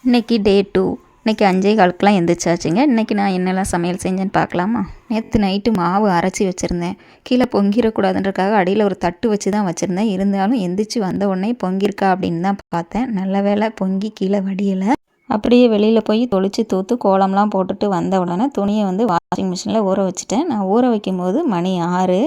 இன்றைக்கி டே 2. இன்றைக்கி 5:15 எந்திரிச்சாச்சுங்க. இன்றைக்கி நான் என்னெல்லாம் சமையல் செஞ்சேன்னு பார்க்கலாமா? நேற்று நைட்டு மாவு அரைச்சி வச்சுருந்தேன். கீழே பொங்கிடக்கூடாதுன்றக்காக அடியில் ஒரு தட்டு வச்சு தான் வச்சுருந்தேன். இருந்தாலும் எந்திரிச்சு வந்த உடனே பொங்கியிருக்கா அப்படின்னு தான் பார்த்தேன். நல்ல வேளை பொங்கி கீழே வடியலை. அப்படியே வெளியில் போய் தொளிச்சு தூத்து கோலம்லாம் போட்டுட்டு வந்த உடனே துணியை வாஷிங் மிஷினில் ஊற வச்சுட்டேன். நான் ஊற வைக்கும்போது மணி 6.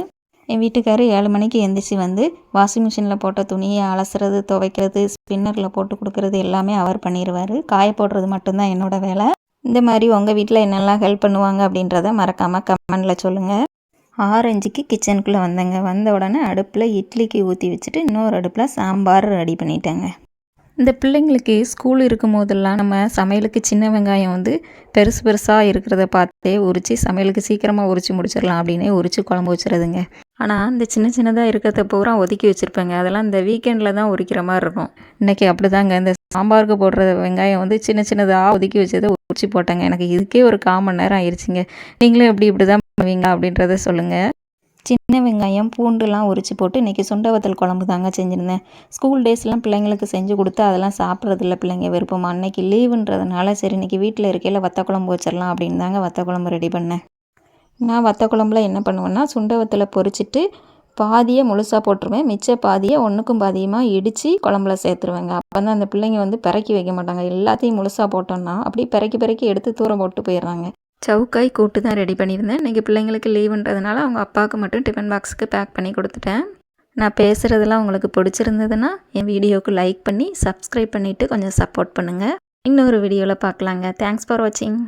என் வீட்டுக்காரர் 7 மணிக்கு எந்திரிச்சு வாஷிங் மிஷினில் போட்ட துணியை அலசுறது, துவைக்கிறது, ஸ்பின்னரில் போட்டு கொடுக்குறது எல்லாமே அவர் பண்ணிடுவார். காய போடுறது மட்டும்தான் என்னோடய வேலை. இந்த மாதிரி உங்கள் வீட்டில் என்னெல்லாம் ஹெல்ப் பண்ணுவாங்க அப்படின்றத மறக்காமல் கமெண்டில் சொல்லுங்கள். 6:05க்கு கிச்சனுக்குள்ளே வந்தேங்க. வந்த உடனே அடுப்பில் இட்லிக்கு ஊற்றி வச்சுட்டு இன்னொரு அடுப்பில் சாம்பார் ரெடி பண்ணிட்டேங்க. இந்த பிள்ளைங்களுக்கு ஸ்கூல் இருக்கும் போதெல்லாம் நம்ம சமையலுக்கு சின்ன வெங்காயம் பெருசு பெருசாக இருக்கிறத பார்த்தே உரித்து சமையலுக்கு சீக்கிரமாக உரித்து முடிச்சிடலாம் அப்படின்னே உரித்து குழம்பு வச்சுருதுங்க. ஆனால் இந்த சின்ன சின்னதாக இருக்கிறத பூரா ஒதுக்கி வச்சுருப்பேங்க. அதெல்லாம் இந்த வீக்கெண்டில் தான் உரிக்கிற மாதிரி இருக்கும். இன்றைக்கி அப்படி தாங்க இந்த சாம்பாருக்கு போடுற வெங்காயம் சின்ன சின்னதாக ஒதுக்கி வச்சதை உரிச்சு போட்டேங்க. எனக்கு இதுக்கே ஒரு 1/4 மணி நேரம் ஆயிடுச்சுங்க. நீங்களும் இப்படி தான் பண்ணுவீங்க அப்படின்றத சொல்லுங்கள். சின்ன வெங்காயம் பூண்டுலாம் உரித்து போட்டு இன்றைக்கி சுண்டவத்தல் குழம்பு தாங்க செஞ்சுருந்தேன். ஸ்கூல் டேஸ்லாம் பிள்ளைங்களுக்கு செஞ்சு கொடுத்து அதெல்லாம் சாப்பிட்றதில்ல பிள்ளைங்க விருப்பமா. அன்றைக்கி லீவுன்றதுனால சரி இன்றைக்கி வீட்டில் இருக்கையில் வத்த குழம்பு வச்சிடலாம் அப்படின்னு தாங்க வத்த குழம்பு ரெடி பண்ணேன். நான் வத்த குழம்புல என்ன பண்ணுவேன்னா சுண்டவத்தில் பொரிச்சிட்டு பாதியை முழுசாக போட்டுருவேன். மிச்ச பாதியை ஒன்றுக்கும் பாதியமாக இடித்து குழம்புல சேர்த்துருவேங்க. அப்போ தான் அந்த பிள்ளைங்க பிறக்கி வைக்க மாட்டாங்க. எல்லாத்தையும் முழுசாக போட்டோன்னா அப்படியே பிறக்கி எடுத்து தூரம் போட்டு போயிடுறாங்க. சவுக்காய் கூட்டு தான் ரெடி பண்ணியிருந்தேன். இன்றைக்கி பிள்ளைங்களுக்கு லீவுன்றதுனால அவங்க அப்பாவுக்கு மட்டும் டிஃபன் பாக்ஸுக்கு பேக் பண்ணி கொடுத்துட்டேன். நான் பேசுகிறதெல்லாம் உங்களுக்கு பிடிச்சிருந்ததுன்னா என் வீடியோவுக்கு லைக் பண்ணி சப்ஸ்கிரைப் பண்ணிவிட்டு கொஞ்சம் சப்போர்ட் பண்ணுங்கள். இன்னொரு வீடியோவில் பார்க்கலாங்க. தேங்க்ஸ் ஃபார் வாட்சிங்.